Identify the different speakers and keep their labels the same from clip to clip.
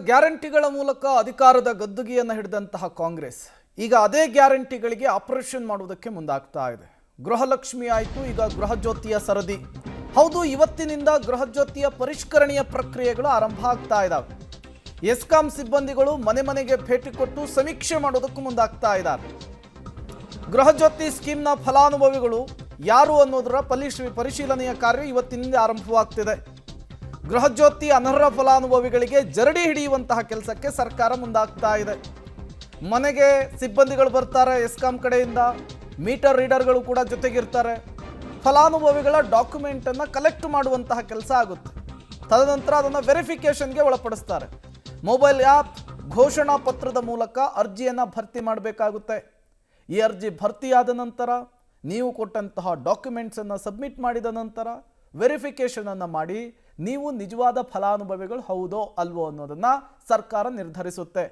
Speaker 1: ಗ್ಯಾರಂಟಿಗಳ ಮೂಲಕ ಅಧಿಕಾರದ ಗದ್ದುಗೆಯನ್ನು ಹಿಡಿದಂತಹ ಕಾಂಗ್ರೆಸ್ ಈಗ ಅದೇ ಗ್ಯಾರಂಟಿಗಳಿಗೆ ಆಪರೇಷನ್ ಮಾಡುವುದಕ್ಕೆ ಮುಂದಾಗ್ತಾ ಇದೆ. ಗೃಹಲಕ್ಷ್ಮಿ ಆಯಿತು, ಈಗ ಗೃಹಜ್ಯೋತಿಯ ಸರದಿ. ಹೌದು, ಇವತ್ತಿನಿಂದ ಗೃಹಜ್ಯೋತಿಯ ಪರಿಷ್ಕರಣೆಯ ಪ್ರಕ್ರಿಯೆಗಳು ಆರಂಭ ಆಗ್ತಾ ಇದ್ದಾವೆ. ಎಸ್ಕಾಂ ಸಿಬ್ಬಂದಿಗಳು ಮನೆ ಮನೆಗೆ ಭೇಟಿ ಕೊಟ್ಟು ಸಮೀಕ್ಷೆ ಮಾಡೋದಕ್ಕೂ ಮುಂದಾಗ್ತಾ ಇದ್ದಾರೆ. ಗೃಹಜ್ಯೋತಿ ಸ್ಕೀಮ್ನ ಫಲಾನುಭವಿಗಳು ಯಾರು ಅನ್ನೋದರ ಪರಿಶೀಲನೆಯ ಕಾರ್ಯ ಇವತ್ತಿನಿಂದ ಆರಂಭವಾಗ್ತಿದೆ. ಗೃಹಜ್ಯೋತಿ ಅನರ್ಹ ಫಲಾನುಭವಿಗಳಿಗೆ ಜರಡಿ ಹಿಡಿಯುವಂತಹ ಕೆಲಸಕ್ಕೆ ಸರ್ಕಾರ ಮುಂದಾಗ್ತಾ ಇದೆ. ಮನೆಗೆ ಸಿಬ್ಬಂದಿಗಳು ಬರ್ತಾರೆ, ಎಸ್ಕಾಂ ಕಡೆಯಿಂದ ಮೀಟರ್ ರೀಡರ್ಗಳು ಕೂಡ ಜೊತೆಗಿರ್ತಾರೆ. ಫಲಾನುಭವಿಗಳ ಡಾಕ್ಯುಮೆಂಟನ್ನು ಕಲೆಕ್ಟ್ ಮಾಡುವಂತಹ ಕೆಲಸ ಆಗುತ್ತೆ. ತದನಂತರ ಅದನ್ನು ವೆರಿಫಿಕೇಷನ್ಗೆ ಒಳಪಡಿಸ್ತಾರೆ. ಮೊಬೈಲ್ ಆ್ಯಪ್, ಘೋಷಣಾ ಪತ್ರದ ಮೂಲಕ ಅರ್ಜಿಯನ್ನು ಭರ್ತಿ ಮಾಡಬೇಕಾಗುತ್ತೆ. ಈ ಅರ್ಜಿ ಭರ್ತಿಯಾದ ನಂತರ ನೀವು ಕೊಟ್ಟಂತಹ ಡಾಕ್ಯುಮೆಂಟ್ಸನ್ನು ಸಬ್ಮಿಟ್ ಮಾಡಿದ ನಂತರ ವೆರಿಫಿಕೇಷನನ್ನು ಮಾಡಿ ನೀವು ನಿಜವಾದ ಫಲಾನುಭವಿಗಳು ಹೌದೋ ಅಲ್ವೋ ಅನ್ನೋದನ್ನು ಸರ್ಕಾರ ನಿರ್ಧರಿಸುತ್ತೆ.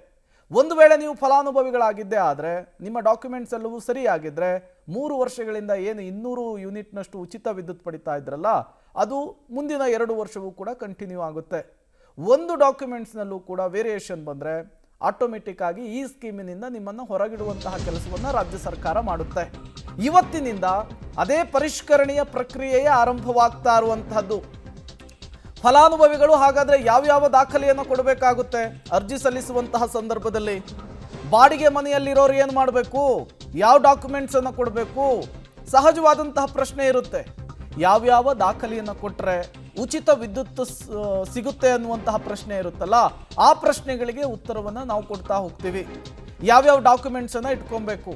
Speaker 1: ಒಂದು ವೇಳೆ ನೀವು ಫಲಾನುಭವಿಗಳಾಗಿದ್ದೇ ಆದರೆ, ನಿಮ್ಮ ಡಾಕ್ಯುಮೆಂಟ್ಸ್ ಎಲ್ಲವೂ ಸರಿಯಾಗಿದ್ದರೆ 3 ವರ್ಷಗಳಿಂದ ಏನು 200 ಯೂನಿಟ್ನಷ್ಟು ಉಚಿತ ವಿದ್ಯುತ್ ಪಡಿತಾ ಇದ್ರಲ್ಲ, ಅದು ಮುಂದಿನ 2 ವರ್ಷವೂ ಕೂಡ ಕಂಟಿನ್ಯೂ ಆಗುತ್ತೆ. ಒಂದು ಡಾಕ್ಯುಮೆಂಟ್ಸ್ನಲ್ಲೂ ಕೂಡ ವೇರಿಯೇಷನ್ ಬಂದರೆ ಆಟೋಮೆಟಿಕ್ ಆಗಿ ಈ ಸ್ಕೀಮಿನಿಂದ ನಿಮ್ಮನ್ನು ಹೊರಗಿಡುವಂತಹ ಕೆಲಸವನ್ನು ರಾಜ್ಯ ಸರ್ಕಾರ ಮಾಡುತ್ತೆ. ಇವತ್ತಿನಿಂದ ಅದೇ ಪರಿಷ್ಕರಣೆಯ ಪ್ರಕ್ರಿಯೆಯೇ ಆರಂಭವಾಗ್ತಾ ಇರುವಂತಹದ್ದು. ಫಲಾನುಭವಿಗಳು ಹಾಗಾದರೆ ಯಾವ್ಯಾವ ದಾಖಲೆಯನ್ನು ಕೊಡಬೇಕಾಗುತ್ತೆ? ಅರ್ಜಿ ಸಲ್ಲಿಸುವಂತಹ ಸಂದರ್ಭದಲ್ಲಿ ಬಾಡಿಗೆ ಮನೆಯಲ್ಲಿರೋರು ಏನು ಮಾಡಬೇಕು, ಯಾವ ಡಾಕ್ಯುಮೆಂಟ್ಸನ್ನು ಕೊಡಬೇಕು, ಸಹಜವಾದಂತಹ ಪ್ರಶ್ನೆ ಇರುತ್ತೆ. ಯಾವ್ಯಾವ ದಾಖಲೆಯನ್ನು ಕೊಟ್ಟರೆ ಉಚಿತ ವಿದ್ಯುತ್ ಸಿಗುತ್ತೆ ಅನ್ನುವಂತಹ ಪ್ರಶ್ನೆ ಇರುತ್ತಲ್ಲ, ಆ ಪ್ರಶ್ನೆಗಳಿಗೆ ಉತ್ತರವನ್ನು ನಾವು ಕೊಡ್ತಾ ಹೋಗ್ತೀವಿ. ಯಾವ್ಯಾವ ಡಾಕ್ಯುಮೆಂಟ್ಸನ್ನು ಇಟ್ಕೊಬೇಕು,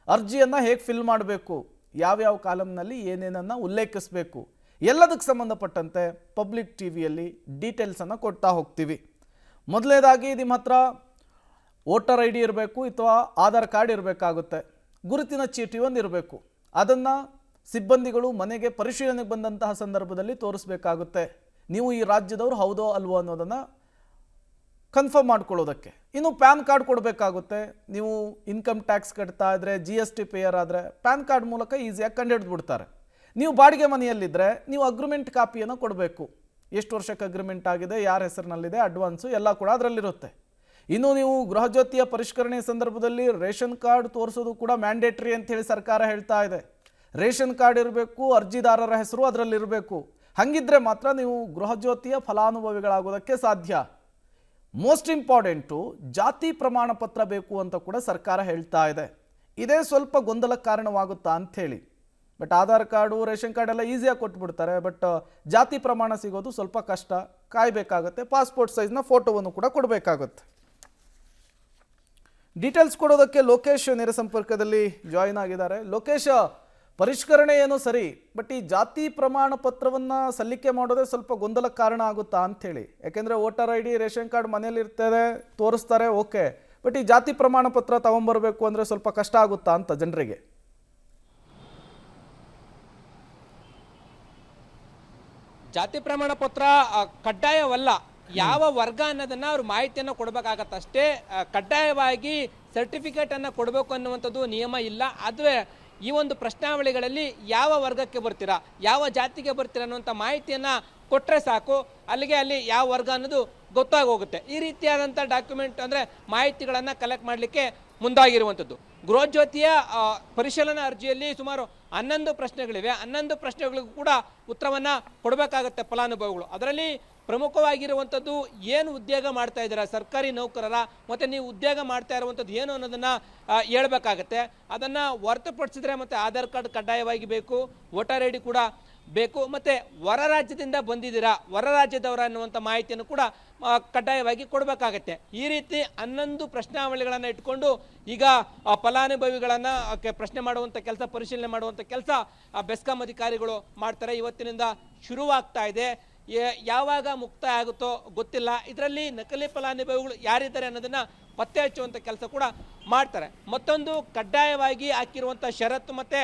Speaker 1: ಅರ್ಜಿಯನ್ನು ಹೇಗೆ ಫಿಲ್ ಮಾಡಬೇಕು, ಯಾವ್ಯಾವ ಕಾಲಮ್ನಲ್ಲಿ ಏನೇನನ್ನು ಉಲ್ಲೇಖಿಸಬೇಕು, ಎಲ್ಲದಕ್ಕೆ ಸಂಬಂಧಪಟ್ಟಂತೆ ಪಬ್ಲಿಕ್ ಟಿವಿಯಲ್ಲಿ ಡೀಟೇಲ್ಸನ್ನು ಕೊಡ್ತಾ ಹೋಗ್ತೀವಿ. ಮೊದಲನೇದಾಗಿ ನಿಮ್ಮ ಹತ್ರ ವೋಟರ್ ಐ ಡಿ ಇರಬೇಕು ಅಥವಾ ಆಧಾರ್ ಕಾರ್ಡ್ ಇರಬೇಕಾಗುತ್ತೆ. ಗುರುತಿನ ಚೀಟಿ ಒಂದು ಇರಬೇಕು. ಅದನ್ನು ಸಿಬ್ಬಂದಿಗಳು ಮನೆಗೆ ಪರಿಶೀಲನೆಗೆ ಬಂದಂತಹ ಸಂದರ್ಭದಲ್ಲಿ ತೋರಿಸಬೇಕಾಗುತ್ತೆ. ನೀವು ಈ ರಾಜ್ಯದವರು ಹೌದೋ ಅಲ್ವೋ ಅನ್ನೋದನ್ನು ಕನ್ಫರ್ಮ್ ಮಾಡ್ಕೊಳ್ಳೋದಕ್ಕೆ. ಇನ್ನು ಪ್ಯಾನ್ ಕಾರ್ಡ್ ಕೊಡಬೇಕಾಗುತ್ತೆ. ನೀವು ಇನ್ಕಮ್ ಟ್ಯಾಕ್ಸ್ ಕಟ್ತಾ ಇದ್ದರೆ, GST ಪೇಯರ್ ಆದರೆ ಪ್ಯಾನ್ ಕಾರ್ಡ್ ಮೂಲಕ ಈಸಿಯಾಗಿ ಕಂಡುಹಿಡಿದ್ಬಿಡ್ತಾರೆ. ನೀವು ಬಾಡಿಗೆ ಮನೆಯಲ್ಲಿದ್ದರೆ ನೀವು ಅಗ್ರಿಮೆಂಟ್ ಕಾಪಿಯನ್ನು ಕೊಡಬೇಕು. ಎಷ್ಟು ವರ್ಷಕ್ಕೆ ಅಗ್ರಿಮೆಂಟ್ ಆಗಿದೆ, ಯಾರ ಹೆಸರಿನಲ್ಲಿದೆ, ಅಡ್ವಾನ್ಸು ಎಲ್ಲ ಕೂಡ ಅದರಲ್ಲಿರುತ್ತೆ. ಇನ್ನು ನೀವು ಗೃಹಜ್ಯೋತಿಯ ಪರಿಷ್ಕರಣೆ ಸಂದರ್ಭದಲ್ಲಿ ರೇಷನ್ ಕಾರ್ಡ್ ತೋರಿಸೋದು ಕೂಡ ಮ್ಯಾಂಡೇಟ್ರಿ ಅಂತೇಳಿ ಸರ್ಕಾರ ಹೇಳ್ತಾ ಇದೆ. ರೇಷನ್ ಕಾರ್ಡ್ ಇರಬೇಕು, ಅರ್ಜಿದಾರರ ಹೆಸರು ಅದರಲ್ಲಿರಬೇಕು. ಹಾಗಿದ್ದರೆ ಮಾತ್ರ ನೀವು ಗೃಹಜ್ಯೋತಿಯ ಫಲಾನುಭವಿಗಳಾಗೋದಕ್ಕೆ ಸಾಧ್ಯ. ಮೋಸ್ಟ್ ಇಂಪಾರ್ಟೆಂಟು ಜಾತಿ ಪ್ರಮಾಣ ಪತ್ರ ಬೇಕು ಅಂತ ಕೂಡ ಸರ್ಕಾರ ಹೇಳ್ತಾ ಇದೆ. ಇದೇ ಸ್ವಲ್ಪ ಗೊಂದಲಕ್ಕೆ ಕಾರಣವಾಗುತ್ತಾ ಅಂಥೇಳಿ. But Aadhaar card, ration card ಎಲ್ಲ ಈಸಿಯಾಗಿ ಕೊಟ್ಬಿಡ್ತಾರೆ. ಬಟ್ ಜಾತಿ ಪ್ರಮಾಣ ಸಿಗೋದು ಸ್ವಲ್ಪ ಕಷ್ಟ, ಕಾಯಬೇಕಾಗುತ್ತೆ. ಪಾಸ್ಪೋರ್ಟ್ ಸೈಜ್ನ ಫೋಟೋವನ್ನು ಕೂಡ ಕೊಡಬೇಕಾಗುತ್ತೆ. ಡೀಟೇಲ್ಸ್ ಕೊಡೋದಕ್ಕೆ ಲೋಕೇಶ್ ನೇರ ಸಂಪರ್ಕದಲ್ಲಿ ಜಾಯಿನ್ ಆಗಿದ್ದಾರೆ. ಲೋಕೇಶ್, ಪರಿಷ್ಕರಣೆ ಏನೋ ಸರಿ, ಬಟ್ ಈ ಜಾತಿ ಪ್ರಮಾಣ ಪತ್ರವನ್ನು ಸಲ್ಲಿಕೆ ಮಾಡೋದೇ ಸ್ವಲ್ಪ ಗೊಂದಲಕ್ಕೆ ಕಾರಣ ಆಗುತ್ತಾ ಅಂಥೇಳಿ. ಯಾಕೆಂದರೆ voter I D, ration card ಮನೇಲಿ ಇರ್ತದೆ, ತೋರಿಸ್ತಾರೆ, ಓಕೆ. ಬಟ್ ಈ ಜಾತಿ ಪ್ರಮಾಣ ಪತ್ರ ತಗೊಂಬರ್ಬೇಕು ಅಂದರೆ ಸ್ವಲ್ಪ ಕಷ್ಟ ಆಗುತ್ತಾ ಅಂತ ಜನರಿಗೆ?
Speaker 2: ಜಾತಿ ಪ್ರಮಾಣ ಪತ್ರ ಕಡ್ಡಾಯವಲ್ಲ. ಯಾವ ವರ್ಗ ಅನ್ನೋದನ್ನ ಅವ್ರು ಮಾಹಿತಿಯನ್ನು ಕೊಡಬೇಕಾಗತ್ತಷ್ಟೇ. ಕಡ್ಡಾಯವಾಗಿ ಸರ್ಟಿಫಿಕೇಟ್ ಅನ್ನು ಕೊಡಬೇಕು ಅನ್ನುವಂಥದ್ದು ನಿಯಮ ಇಲ್ಲ. ಅದುವೇ ಈ ಒಂದು ಪ್ರಶ್ನಾವಳಿಗಳಲ್ಲಿ ಯಾವ ವರ್ಗಕ್ಕೆ ಬರ್ತೀರಾ, ಯಾವ ಜಾತಿಗೆ ಬರ್ತೀರಾ ಅನ್ನುವಂಥ ಮಾಹಿತಿಯನ್ನು ಕೊಟ್ಟರೆ ಸಾಕು, ಅಲ್ಲಿ ಯಾವ ವರ್ಗ ಅನ್ನೋದು ಗೊತ್ತಾಗೋಗುತ್ತೆ. ಈ ರೀತಿಯಾದಂಥ ಡಾಕ್ಯುಮೆಂಟ್ ಅಂದರೆ ಮಾಹಿತಿಗಳನ್ನು ಕಲೆಕ್ಟ್ ಮಾಡಲಿಕ್ಕೆ ಮುಂದಾಗಿರುವಂಥದ್ದು. ಗೃಹಜ್ಯೋತಿಯ ಪರಿಶೀಲನಾ ಅರ್ಜಿಯಲ್ಲಿ ಸುಮಾರು 11 ಪ್ರಶ್ನೆಗಳಿವೆ. 11 ಪ್ರಶ್ನೆಗಳಿಗೂ ಕೂಡ ಉತ್ತರವನ್ನು ಕೊಡಬೇಕಾಗತ್ತೆ ಫಲಾನುಭವಿಗಳು. ಅದರಲ್ಲಿ ಪ್ರಮುಖವಾಗಿರುವಂಥದ್ದು ಏನು ಉದ್ಯೋಗ ಮಾಡ್ತಾ ಇದ್ದೀರಾ, ಸರ್ಕಾರಿ ನೌಕರರ, ಮತ್ತು ನೀವು ಉದ್ಯೋಗ ಮಾಡ್ತಾ ಇರುವಂಥದ್ದು ಏನು ಅನ್ನೋದನ್ನು ಹೇಳ್ಬೇಕಾಗತ್ತೆ. ಅದನ್ನು ಹೊರತುಪಡಿಸಿದ್ರೆ ಮತ್ತು ಆಧಾರ್ ಕಾರ್ಡ್ ಕಡ್ಡಾಯವಾಗಿ ಬೇಕು, ವೋಟರ್ ಐ ಡಿ ಕೂಡ ಬೇಕು, ಮತ್ತು ಹೊರ ರಾಜ್ಯದಿಂದ ಬಂದಿದ್ದೀರಾ, ಹೊರ ರಾಜ್ಯದವರ ಅನ್ನುವಂಥ ಮಾಹಿತಿಯನ್ನು ಕೂಡ ಕಡ್ಡಾಯವಾಗಿ ಕೊಡಬೇಕಾಗತ್ತೆ. ಈ ರೀತಿ 11 ಪ್ರಶ್ನಾವಳಿಗಳನ್ನು ಇಟ್ಕೊಂಡು ಈಗ ಫಲಾನುಭವಿಗಳನ್ನು ಪ್ರಶ್ನೆ ಮಾಡುವಂಥ ಕೆಲಸ, ಪರಿಶೀಲನೆ ಮಾಡುವಂಥ ಕೆಲಸ ಬೆಸ್ಕಾಂ ಅಧಿಕಾರಿಗಳು ಮಾಡ್ತಾರೆ. ಇವತ್ತಿನಿಂದ ಶುರುವಾಗ್ತಾ ಇದೆ. ಯಾವಾಗ ಮುಕ್ತಾಯ ಆಗುತ್ತೋ ಗೊತ್ತಿಲ್ಲ. ಇದರಲ್ಲಿ ನಕಲಿ ಫಲಾನುಭವಿಗಳು ಯಾರಿದ್ದಾರೆ ಅನ್ನೋದನ್ನು ಪತ್ತೆ ಹಚ್ಚುವಂಥ ಕೆಲಸ ಕೂಡ ಮಾಡ್ತಾರೆ. ಮತ್ತೊಂದು ಕಡ್ಡಾಯವಾಗಿ ಹಾಕಿರುವಂಥ ಷರತ್ತು ಮತ್ತು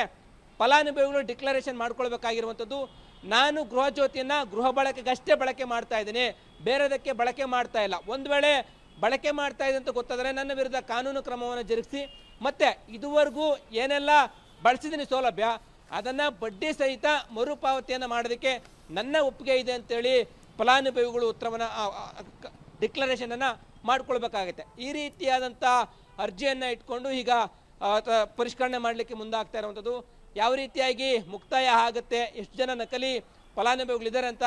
Speaker 2: ಫಲಾನುಭವಿಗಳು ಡಿಕ್ಲರೇಷನ್ ಮಾಡ್ಕೊಳ್ಬೇಕಾಗಿರುವಂಥದ್ದು, ನಾನು ಗೃಹಜ್ಯೋತಿಯನ್ನು ಗೃಹ ಬಳಕೆಗಷ್ಟೇ ಬಳಕೆ ಮಾಡ್ತಾ ಇದ್ದೀನಿ, ಬೇರೆದಕ್ಕೆ ಬಳಕೆ ಮಾಡ್ತಾ ಇಲ್ಲ. ಒಂದು ವೇಳೆ ಬಳಕೆ ಮಾಡ್ತಾ ಇದೆ ಅಂತ ಗೊತ್ತಾದರೆ ನನ್ನ ವಿರುದ್ಧ ಕಾನೂನು ಕ್ರಮವನ್ನು ಜರುಗಿಸಿ, ಮತ್ತು ಇದುವರೆಗೂ ಏನೆಲ್ಲ ಬಳಸಿದ್ದೀನಿ ಸೌಲಭ್ಯ ಅದನ್ನು ಬಡ್ಡಿ ಸಹಿತ ಮರುಪಾವತಿಯನ್ನು ಮಾಡೋದಕ್ಕೆ ನನ್ನ ಒಪ್ಪಿಗೆ ಇದೆ ಅಂತೇಳಿ ಫಲಾನುಭವಿಗಳು ಉತ್ತರವನ್ನು ಡಿಕ್ಲರೇಷನನ್ನು ಮಾಡ್ಕೊಳ್ಬೇಕಾಗತ್ತೆ. ಈ ರೀತಿಯಾದಂಥ ಅರ್ಜಿಯನ್ನು ಇಟ್ಕೊಂಡು ಈಗ ಪರಿಷ್ಕರಣೆ ಮಾಡಲಿಕ್ಕೆ ಮುಂದಾಗ್ತಾ ಇರುವಂಥದ್ದು. ಯಾವ ರೀತಿಯಾಗಿ ಮುಕ್ತಾಯ ಆಗುತ್ತೆ, ಎಷ್ಟು ಜನ ನಕಲಿ ಫಲಾನುಭವಿಗಳಿದ್ದಾರೆ ಅಂತ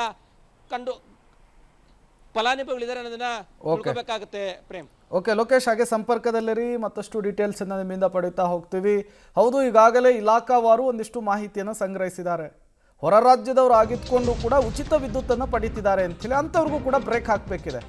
Speaker 2: ಫಲಾನುಭವಿಗಳಿದ್ದಾರೆ ಅನ್ನೋದನ್ನ ತಿಳ್ಕೊಬೇಕಾಗುತ್ತೆ ಪ್ರೇಮ್.
Speaker 1: ಓಕೆ ಲೋಕೇಶ್, ಹಾಗೆ ಸಂಪರ್ಕದಲ್ಲಿರಿ, ಮತ್ತಷ್ಟು ಡೀಟೇಲ್ಸ್ ಅನ್ನ ನಿಮ್ಮಿಂದ ಪಡೀತಾ ಹೋಗ್ತೀವಿ. ಹೌದು, ಈಗಾಗಲೇ ಇಲಾಖಾವಾರು ಒಂದಿಷ್ಟು ಮಾಹಿತಿಯನ್ನು ಸಂಗ್ರಹಿಸಿದ್ದಾರೆ. ಹೊರ ರಾಜ್ಯದವರು ಆಗಿದ್ಕೊಂಡು ಕೂಡ ಉಚಿತ ವಿದ್ಯುತ್ತನ್ನು ಪಡೀತಿದ್ದಾರೆ ಅಂತೇಳಿ ಅಂಥವ್ರಿಗೂ ಕೂಡ ಬ್ರೇಕ್ ಹಾಕಬೇಕಿದೆ.